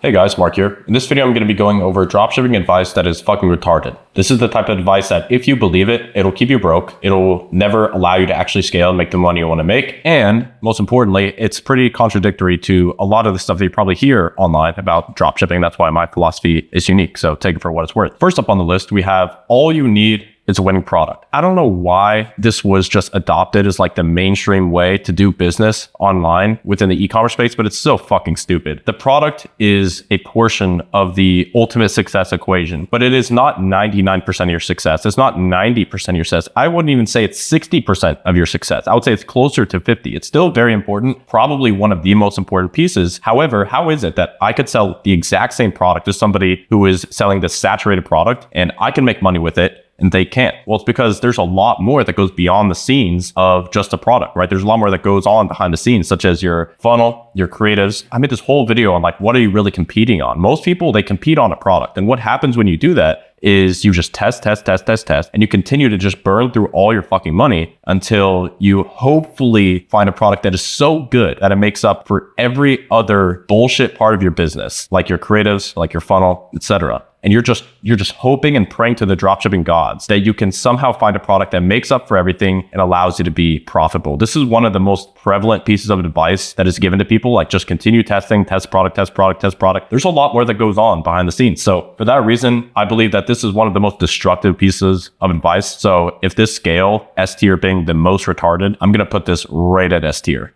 Hey guys, Mark here. In this video, I'm going to be going over dropshipping advice that is fucking retarded. This is the type of advice that if you believe it, it'll keep you broke. It'll never allow you to actually scale and make the money you want to make. And most importantly, it's pretty contradictory to a lot of the stuff that you probably hear online about dropshipping. That's why my philosophy is unique. So take it for what it's worth. First up on the list, we have all you need is a winning product. I don't know why this was just adopted as like the mainstream way to do business online within the e-commerce space, but it's so fucking stupid. The product is a portion of the ultimate success equation, but it is not 99% of your success. It's not 90% of your success. I wouldn't even say it's 60% of your success. I would say it's closer to 50. It's still very important, probably one of the most important pieces. However, how is it that I could sell the exact same product to somebody who is selling the saturated product and I can make money with it and they can't? Well, it's because there's a lot more that goes beyond the scenes of just a product, right? There's a lot more that goes on behind the scenes, such as your funnel, your creatives. I made this whole video on like, what are you really competing on? Most people, they compete on a product. And what happens when you do that is you just test, and you continue to just burn through all your fucking money until you hopefully find a product that is so good that it makes up for every other bullshit part of your business, like your creatives, like your funnel, etc. And you're just hoping and praying to the dropshipping gods that you can somehow find a product that makes up for everything and allows you to be profitable. This is one of the most prevalent pieces of advice that is given to people, like just continue testing, test product. There's a lot more that goes on behind the scenes. So for that reason, I believe that this is one of the most destructive pieces of advice. So if this scale, S tier being the most retarded, I'm going to put this right at S tier.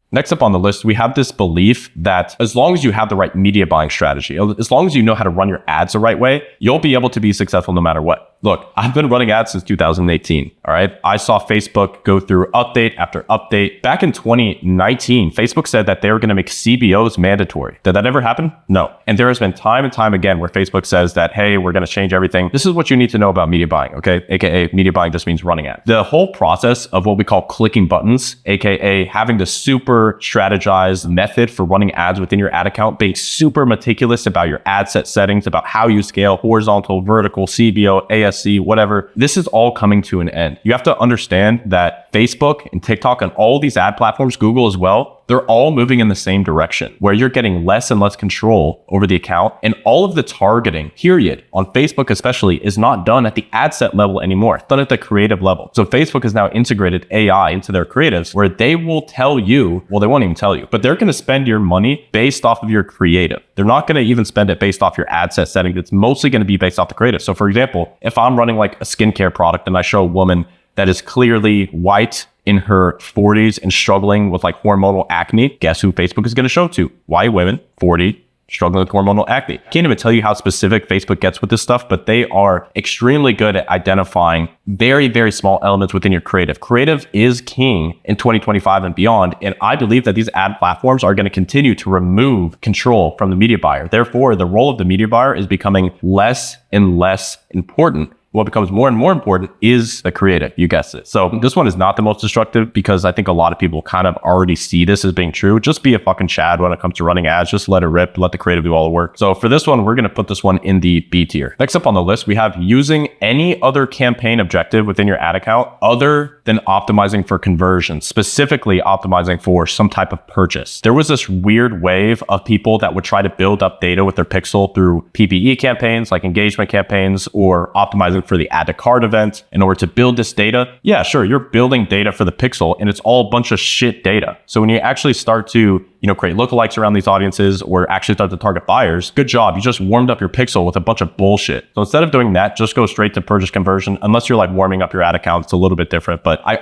Next up on the list, we have this belief that as long as you have the right media buying strategy, as long as you know how to run your ads the right way, you'll be able to be successful no matter what. Look, I've been running ads since 2018, all right? I saw Facebook go through update after update. Back in 2019, Facebook said that they were going to make CBOs mandatory. Did that ever happen? No. And there has been time and time again where Facebook says that, hey, we're going to change everything. This is what you need to know about media buying, okay? AKA media buying just means running ads. The whole process of what we call clicking buttons, AKA having the super strategized method for running ads within your ad account, being super meticulous about your ad set settings, about how you scale horizontal, vertical, CBO, ASC, whatever. This is all coming to an end. You have to understand that Facebook and TikTok and all these ad platforms, Google as well, they're all moving in the same direction where you're getting less and less control over the account. And all of the targeting, period, on Facebook especially, is not done at the ad set level anymore. It's done at the creative level. So Facebook has now integrated AI into their creatives where they will tell you, well, they won't even tell you, but they're going to spend your money based off of your creative. They're not going to even spend it based off your ad set settings. It's mostly going to be based off the creative. So for example, if I'm running like a skincare product and I show a woman that is clearly white in her 40s and struggling with like hormonal acne, guess who Facebook is going to show to? White women, 40, struggling with hormonal acne. Can't even tell you how specific Facebook gets with this stuff, but they are extremely good at identifying very, very small elements within your creative. Creative is king in 2025 and beyond. And I believe that these ad platforms are going to continue to remove control from the media buyer. Therefore, the role of the media buyer is becoming less and less important. What becomes more and more important is the creative. You guessed it. So this one is not the most destructive because I think a lot of people kind of already see this as being true. Just be a fucking Chad when it comes to running ads. Just let it rip. Let the creative do all the work. So for this one, we're going to put this one in the B tier. Next up on the list, we have using any other campaign objective within your ad account other than optimizing for conversion, specifically optimizing for some type of purchase. There was this weird wave of people that would try to build up data with their pixel through PPE campaigns, like engagement campaigns, or optimizing for the add to cart event in order to build this data. Yeah, sure, you're building data for the pixel and it's all a bunch of shit data. So when you actually start to, create lookalikes around these audiences or actually start to target buyers, good job. You just warmed up your pixel with a bunch of bullshit. So instead of doing that, just go straight to purchase conversion. Unless you're like warming up your ad account, it's a little bit different, but I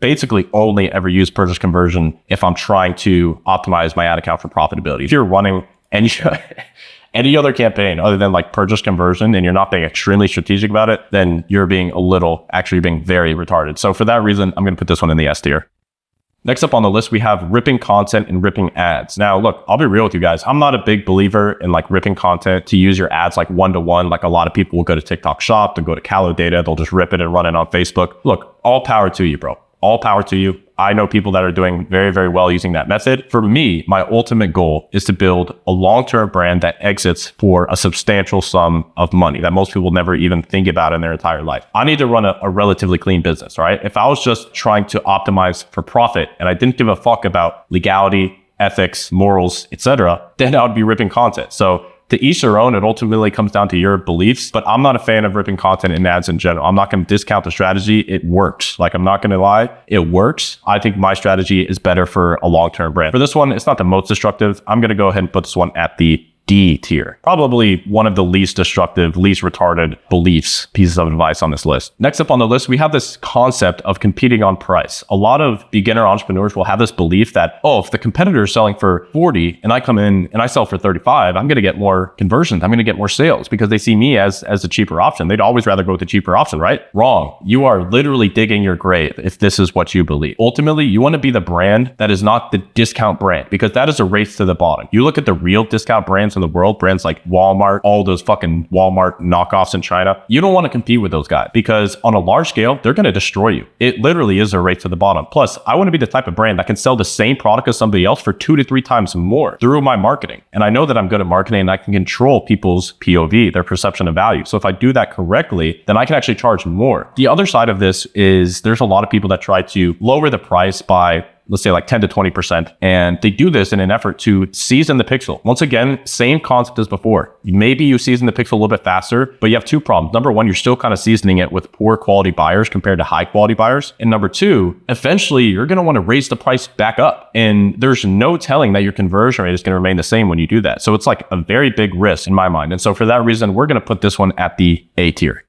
basically only ever use purchase conversion if I'm trying to optimize my ad account for profitability. If you're running any other campaign other than like purchase conversion and you're not being extremely strategic about it, then you're being very retarded. So for that reason, I'm going to put this one in the S tier. Next up on the list, we have ripping content and ripping ads. Now, look, I'll be real with you guys. I'm not a big believer in like ripping content to use your ads like one-to-one. Like a lot of people will go to TikTok Shop, they'll go to Callow Data, they'll just rip it and run it on Facebook. Look, all power to you, bro. All power to you. I know people that are doing very, very well using that method. For me, my ultimate goal is to build a long-term brand that exits for a substantial sum of money that most people never even think about in their entire life. I need to run a relatively clean business, right? If I was just trying to optimize for profit and I didn't give a fuck about legality, ethics, morals, etc., then I would be ripping content. So to each their own, it ultimately comes down to your beliefs, but I'm not a fan of ripping content in ads in general. I'm not going to discount the strategy. It works. Like, I'm not going to lie. It works. I think my strategy is better for a long-term brand. For this one, it's not the most destructive. I'm going to go ahead and put this one at the D tier. Probably one of the least destructive, least retarded pieces of advice on this list. Next up on the list, we have this concept of competing on price. A lot of beginner entrepreneurs will have this belief that, oh, if the competitor is selling for 40 and I come in and I sell for 35, I'm going to get more conversions. I'm going to get more sales because they see me as a cheaper option. They'd always rather go with the cheaper option, right? Wrong. You are literally digging your grave if this is what you believe. Ultimately, you want to be the brand that is not the discount brand, because that is a race to the bottom. You look at the real discount brands in the world, brands like Walmart, all those fucking Walmart knockoffs in China. You don't want to compete with those guys because on a large scale, they're going to destroy you. It literally is a race to the bottom. Plus, I want to be the type of brand that can sell the same product as somebody else for 2 to 3 times more through my marketing. And I know that I'm good at marketing and I can control people's POV, their perception of value. So if I do that correctly, then I can actually charge more. The other side of this is there's a lot of people that try to lower the price by, let's say, like 10 to 20%. And they do this in an effort to season the pixel. Once again, same concept as before. Maybe you season the pixel a little bit faster, but you have 2 problems. Number 1, you're still kind of seasoning it with poor quality buyers compared to high quality buyers. And number 2, eventually you're going to want to raise the price back up. And there's no telling that your conversion rate is going to remain the same when you do that. So it's like a very big risk in my mind. And so for that reason, we're going to put this one at the A tier.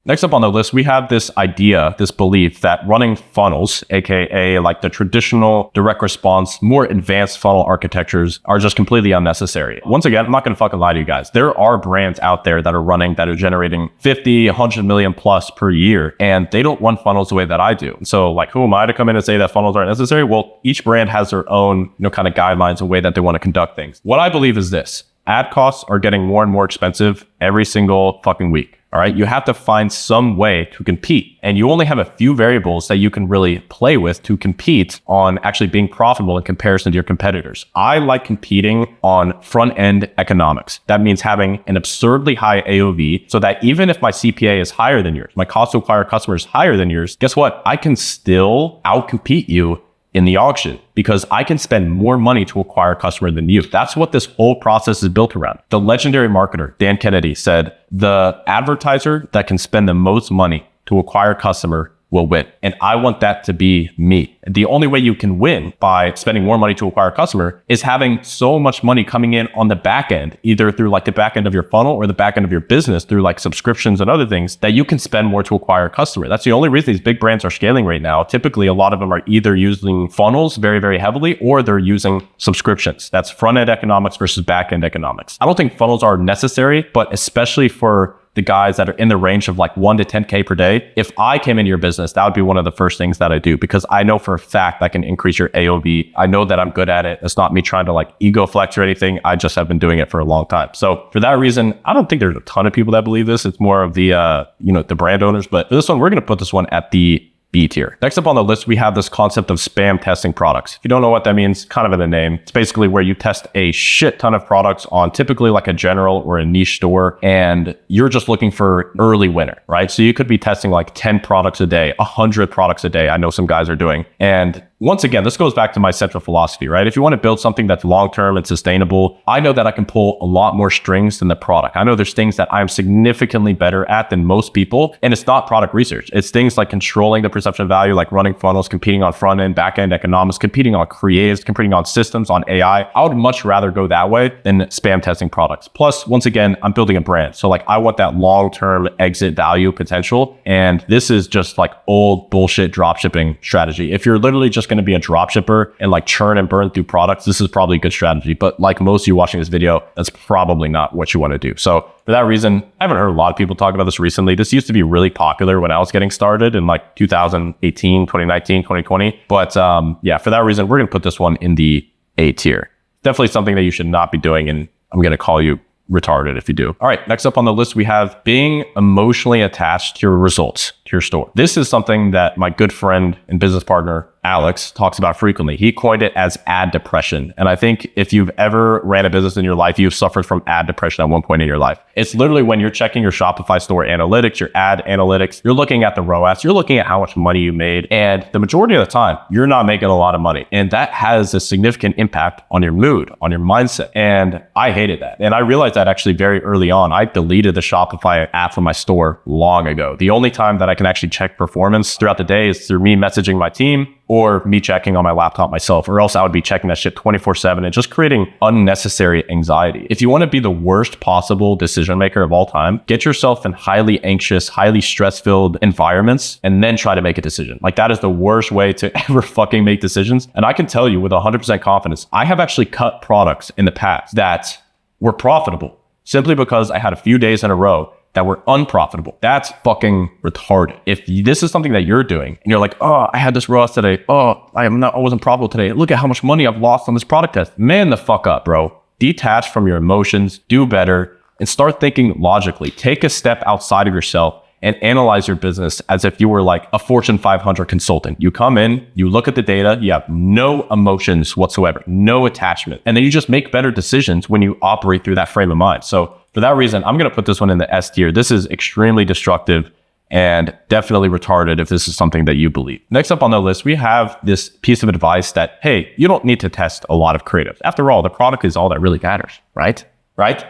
Next up on the list, we have this idea, this belief that running funnels, aka like the traditional direct response, more advanced funnel architectures, are just completely unnecessary. Once again, I'm not going to fucking lie to you guys. There are brands out there that are generating 50, 100 million plus per year, and they don't run funnels the way that I do. So like, who am I to come in and say that funnels aren't necessary? Well, each brand has their own, kind of guidelines and way that they want to conduct things. What I believe is this: ad costs are getting more and more expensive every single fucking week. All right. You have to find some way to compete, and you only have a few variables that you can really play with to compete on actually being profitable in comparison to your competitors. I like competing on front end economics. That means having an absurdly high AOV so that even if my CPA is higher than yours, my cost to acquire customers is higher than yours, guess what? I can still outcompete you in the auction because I can spend more money to acquire a customer than you. That's what this whole process is built around. The legendary marketer, Dan Kennedy, said the advertiser that can spend the most money to acquire a customer will win. And I want that to be me. The only way you can win by spending more money to acquire a customer is having so much money coming in on the back end, either through like the back end of your funnel or the back end of your business through like subscriptions and other things, that you can spend more to acquire a customer. That's the only reason these big brands are scaling right now. Typically, a lot of them are either using funnels very, very heavily, or they're using subscriptions. That's front end economics versus back end economics. I don't think funnels are necessary, but especially for the guys that are in the range of like 1 to 10K per day. If I came into your business, that would be one of the first things that I do, because I know for a fact I can increase your AOV. I know that I'm good at it. It's not me trying to like ego flex or anything. I just have been doing it for a long time. So for that reason, I don't think there's a ton of people that believe this. It's more of the, the brand owners. But for this one, we're going to put this one at the B tier. Next up on the list, we have this concept of spam testing products. If you don't know what that means, kind of in the name, it's basically where you test a shit ton of products on typically like a general or a niche store, and you're just looking for early winner, right? So you could be testing like 10 products a day, 100 products a day. I know some guys are doing. And once again, this goes back to my central philosophy, right? If you want to build something that's long-term and sustainable, I know that I can pull a lot more strings than the product. I know there's things that I'm significantly better at than most people, and it's not product research. It's things like controlling the perception of value, like running funnels, competing on front-end, back-end economics, competing on creatives, competing on systems, on AI. I would much rather go that way than spam testing products. Plus, once again, I'm building a brand. So like I want that long-term exit value potential, and this is just like old bullshit dropshipping strategy. If you're literally just going to be a dropshipper and like churn and burn through products, this is probably a good strategy. But like most of you watching this video, that's probably not what you want to do. So for that reason, I haven't heard a lot of people talk about this recently. This used to be really popular when I was getting started in like 2018, 2019, 2020. But yeah, for that reason, we're going to put this one in the A tier. Definitely something that you should not be doing, and I'm going to call you retarded if you do. All right, next up on the list, we have being emotionally attached to your results, to your store. This is something that my good friend and business partner, Alex, talks about frequently. He coined it as ad depression. And I think if you've ever ran a business in your life, you've suffered from ad depression at one point in your life. It's literally when you're checking your Shopify store analytics, your ad analytics, you're looking at the ROAS, you're looking at how much money you made. And the majority of the time, you're not making a lot of money. And that has a significant impact on your mood, on your mindset. And I hated that. And I realized that actually very early on. I deleted the Shopify app from my store long ago. The only time that I can actually check performance throughout the day is through me messaging my team or me checking on my laptop myself, or else I would be checking that shit 24/7 and just creating unnecessary anxiety. If you want to be the worst possible decision maker of all time, get yourself in highly anxious, highly stress-filled environments and then try to make a decision. Like, that is the worst way to ever fucking make decisions. And I can tell you with 100% confidence, I have actually cut products in the past that were profitable simply because I had a few days in a row that were unprofitable. That's fucking retarded. If this is something that you're doing and you're like, oh, I had this ROAS today. Oh, I wasn't profitable today. Look at how much money I've lost on this product test. Man the fuck up, bro. Detach from your emotions, do better, and start thinking logically. Take a step outside of yourself and analyze your business as if you were like a Fortune 500 consultant. You come in, you look at the data, you have no emotions whatsoever, no attachment, and then you just make better decisions when you operate through that frame of mind. So for that reason, I'm going to put this one in the S tier. This is extremely destructive and definitely retarded if this is something that you believe. Next up on the list, we have this piece of advice that, hey, you don't need to test a lot of creatives. After all, the product is all that really matters, right? Right?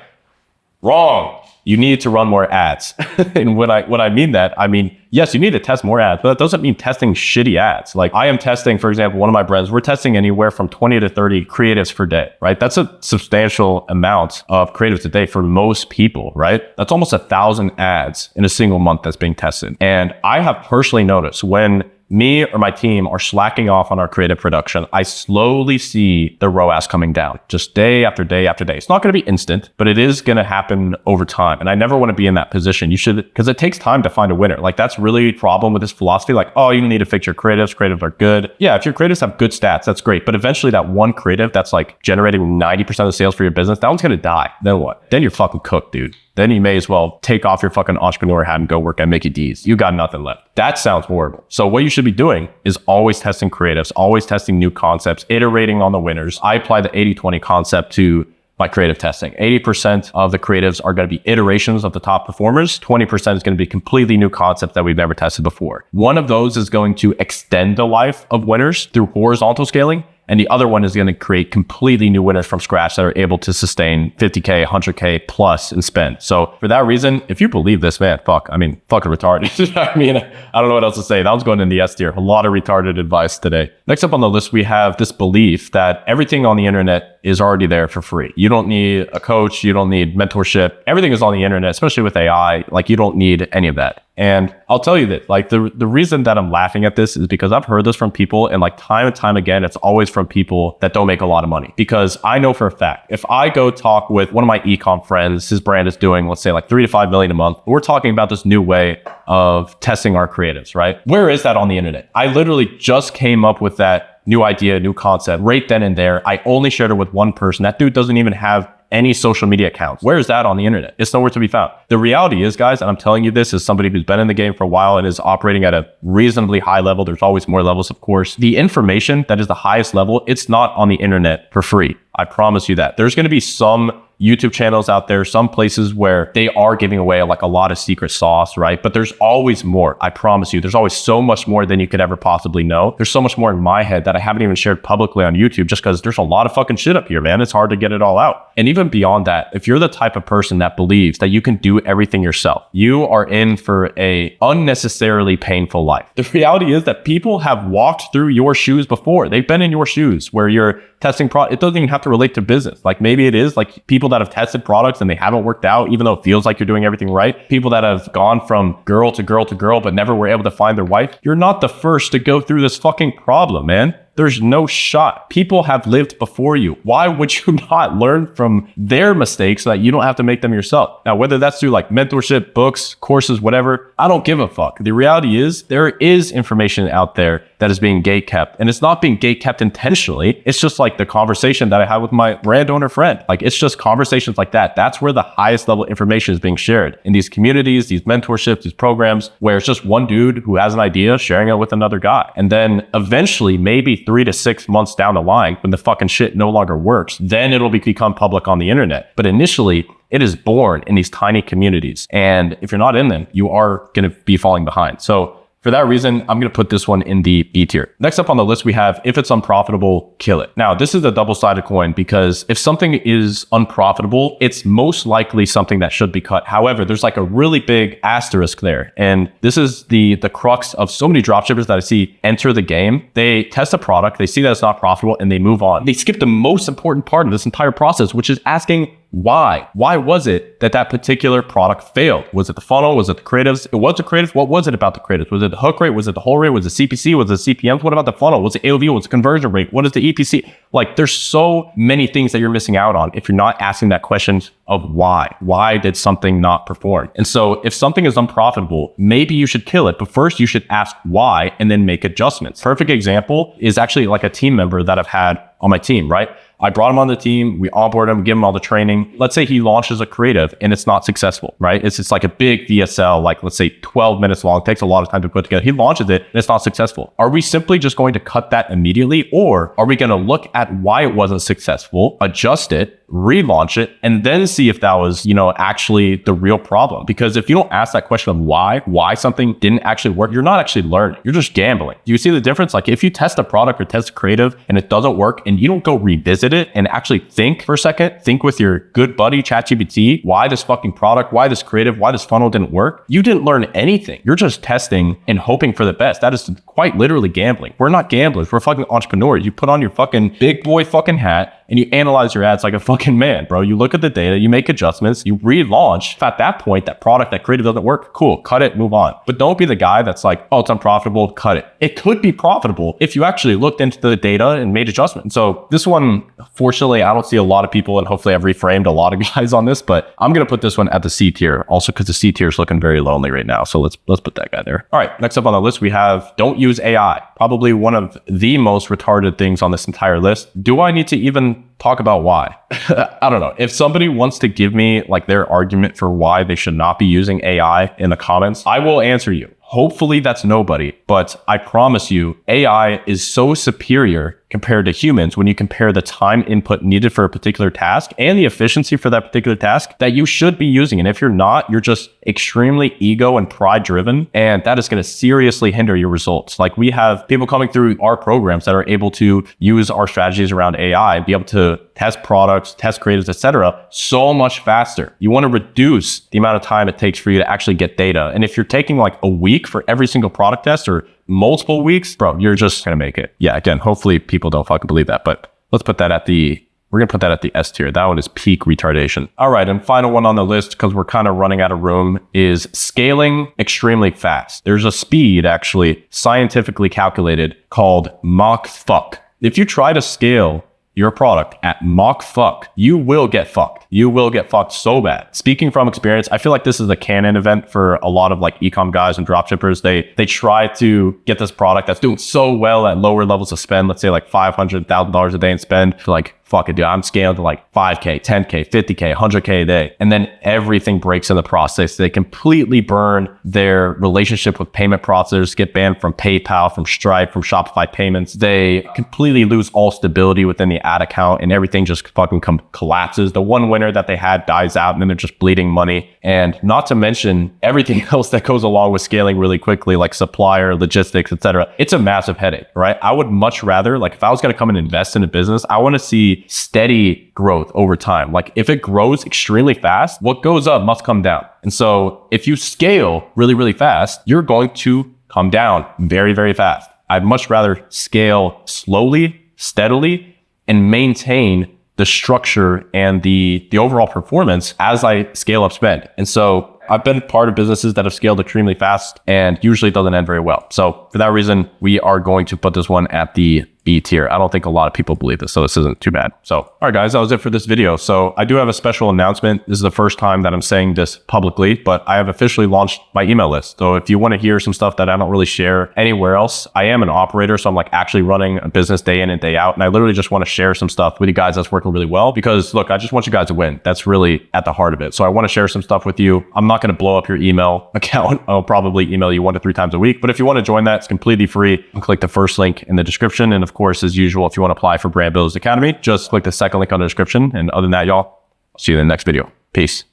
Wrong. You need to run more ads. And when I mean that, I mean, yes, you need to test more ads, but that doesn't mean testing shitty ads. Like, I am testing, for example, one of my brands, we're testing anywhere from 20 to 30 creatives per day, right? That's a substantial amount of creatives a day for most people, right? That's almost 1,000 ads in a single month that's being tested. And I have personally noticed when me or my team are slacking off on our creative production, I slowly see the ROAS coming down just day after day after day. It's not going to be instant, but it is going to happen over time. And I never want to be in that position. You should, because it takes time to find a winner. Like, that's really a problem with this philosophy. Like, oh, you need to fix your creatives. Creatives are good. Yeah, if your creatives have good stats, that's great. But eventually that one creative that's like generating 90% of the sales for your business, that one's going to die. Then what? Then you're fucking cooked, dude. Then you may as well take off your fucking entrepreneur hat and go work at Mickey D's. You got nothing left. That sounds horrible. So what you should be doing is always testing creatives, always testing new concepts, iterating on the winners. I apply the 80-20 concept to my creative testing. 80% of the creatives are going to be iterations of the top performers. 20% is going to be completely new concepts that we've never tested before. One of those is going to extend the life of winners through horizontal scaling. And the other one is going to create completely new winners from scratch that are able to sustain 50K, 100K plus in spend. So for that reason, if you believe this, man, fucking retarded. I mean, I don't know what else to say. That was going in the S tier. A lot of retarded advice today. Next up on the list, we have this belief that everything on the internet is already there for free. You don't need a coach. You don't need mentorship. Everything is on the internet, especially with AI. Like, you don't need any of that. And I'll tell you that, like, the reason that I'm laughing at this is because I've heard this from people, and like time and time again, it's always from people that don't make a lot of money. Because I know for a fact, if I go talk with one of my ecom friends, his brand is doing, let's say, like 3 to 5 million a month. We're talking about this new way of testing our creatives, right? Where is that on the internet? I literally just came up with that new idea, new concept right then and there. I only shared it with one person. That dude doesn't even have any social media accounts. Where is that on the internet? It's nowhere to be found. The reality is, guys, and I'm telling you this as somebody who's been in the game for a while and is operating at a reasonably high level. There's always more levels, of course. The information that is the highest level, it's not on the internet for free. I promise you that. There's going to be some YouTube channels out there, some places where they are giving away like a lot of secret sauce, right? But there's always more. I promise you, there's always so much more than you could ever possibly know. There's so much more in my head that I haven't even shared publicly on YouTube just because there's a lot of fucking shit up here, man. It's hard to get it all out. And even beyond that, if you're the type of person that believes that you can do everything yourself, you are in for a unnecessarily painful life. The reality is that people have walked through your shoes before. They've been in your shoes where you're testing product. It doesn't even have to relate to business. Like, maybe it is like people that have tested products and they haven't worked out, even though it feels like you're doing everything right. People that have gone from girl to girl to girl, but never were able to find their wife. You're not the first to go through this fucking problem, man. There's no shot. People have lived before you. Why would you not learn from their mistakes so that you don't have to make them yourself? Now, whether that's through like mentorship, books, courses, whatever, I don't give a fuck. The reality is there is information out there that is being gatekept, and it's not being gatekept intentionally. It's just like the conversation that I had with my brand owner friend. Like, it's just conversations like that. That's where the highest level information is being shared in these communities, these mentorships, these programs, where it's just one dude who has an idea sharing it with another guy. And then eventually, maybe 3 to 6 months down the line, when the fucking shit no longer works, then it'll become public on the internet. But initially, it is born in these tiny communities. And if you're not in them, you are going to be falling behind. So for that reason, I'm going to put this one in the B tier. Next up on the list, we have if it's unprofitable, kill it. Now, this is a double-sided coin because if something is unprofitable, it's most likely something that should be cut. However, there's like a really big asterisk there. And this is the crux of so many dropshippers that I see enter the game. They test a product, they see that it's not profitable, and they move on. They skip the most important part of this entire process, which is asking why? Why was it that particular product failed? Was it the funnel? Was it the creatives? It was the creatives. What was it about the creatives? Was it the hook rate? Was it the whole rate? Was it CPC? Was it CPMs? What about the funnel? Was it AOV? Was it conversion rate? What is the EPC? Like, there's so many things that you're missing out on if you're not asking that question of why. Why did something not perform? And so if something is unprofitable, maybe you should kill it. But first you should ask why and then make adjustments. Perfect example is actually like a team member that I've had on my team, right? I brought him on the team, we onboard him, give him all the training. Let's say he launches a creative and it's not successful, right? It's like a big VSL, like let's say 12 minutes long, takes a lot of time to put together. He launches it and it's not successful. Are we simply just going to cut that immediately? Or are we going to look at why it wasn't successful, adjust it, relaunch it, and then see if that was, actually the real problem? Because if you don't ask that question of why something didn't actually work, you're not actually learning. You're just gambling. Do you see the difference? Like, if you test a product or test a creative and it doesn't work and you don't go revisit it and actually think for a second, think with your good buddy ChatGPT, why this fucking product, why this creative, why this funnel didn't work, you didn't learn anything. You're just testing and hoping for the best. That is quite literally gambling. We're not gamblers. We're fucking entrepreneurs. You put on your fucking big boy fucking hat and you analyze your ads like a fucking man, bro. You look at the data, you make adjustments, you relaunch. If at that point, that product, that creative doesn't work, cool, cut it, move on. But don't be the guy that's like, oh, it's unprofitable, cut it. It could be profitable if you actually looked into the data and made adjustments. So this one, fortunately, I don't see a lot of people, and hopefully I've reframed a lot of guys on this, but I'm going to put this one at the C tier, also because the C tier is looking very lonely right now. So let's put that guy there. All right, next up on the list, we have don't use AI. Probably one of the most retarded things on this entire list. Do I need to even talk about why? I don't know. If somebody wants to give me like their argument for why they should not be using AI in the comments, I will answer you. Hopefully that's nobody, but I promise you AI is so superior compared to humans when you compare the time input needed for a particular task and the efficiency for that particular task that you should be using. And if you're not, you're just extremely ego and pride driven, and that is going to seriously hinder your results. Like, we have people coming through our programs that are able to use our strategies around AI, be able to test products, test creatives, etc., so much faster. You want to reduce the amount of time it takes for you to actually get data. And if you're taking like a week for every single product test or multiple weeks, bro, you're just gonna make it. Yeah, again, hopefully people don't fucking believe that, but let's put that at we're gonna put that at the S tier. That one is peak retardation. All right, and final one on the list, because we're kind of running out of room, is scaling extremely fast. There's a speed actually scientifically calculated called Mach fuck. If you try to scale your product at Mach fuck, you will get fucked. You will get fucked so bad. Speaking from experience, I feel like this is a canon event for a lot of like e-com guys and dropshippers. They try to get this product that's doing so well at lower levels of spend, let's say like $500,000 a day in spend, to like, fuck it, dude, I'm scaling to like 5K, 10K, 50K, 100K a day. And then everything breaks in the process. They completely burn their relationship with payment processors, get banned from PayPal, from Stripe, from Shopify payments. They completely lose all stability within the ad account, and everything just fucking collapses. The one winner that they had dies out, and then they're just bleeding money. And not to mention everything else that goes along with scaling really quickly, like supplier, logistics, etc. It's a massive headache, right? I would much rather, like, if I was going to come and invest in a business, I want to see steady growth over time. Like, if it grows extremely fast, what goes up must come down. And so if you scale really, really fast, you're going to come down very, very fast. I'd much rather scale slowly, steadily, and maintain the structure and the overall performance as I scale up spend. And so I've been part of businesses that have scaled extremely fast and usually it doesn't end very well. So for that reason, we are going to put this one at the B tier. I don't think a lot of people believe this, so this isn't too bad. So, all right, guys, that was it for this video. So I do have a special announcement. This is the first time that I'm saying this publicly, but I have officially launched my email list. So if you want to hear some stuff that I don't really share anywhere else, I am an operator. So I'm like actually running a business day in and day out. And I literally just want to share some stuff with you guys that's working really well because look, I just want you guys to win. That's really at the heart of it. So I want to share some stuff with you. I'm not going to blow up your email account. I'll probably email you 1 to 3 times a week. But if you want to join that, it's completely free. Click the first link in the description. And of course, as usual, if you want to apply for Brand Builders Academy, just click the second link on the description. And other than that, y'all, I'll see you in the next video. Peace.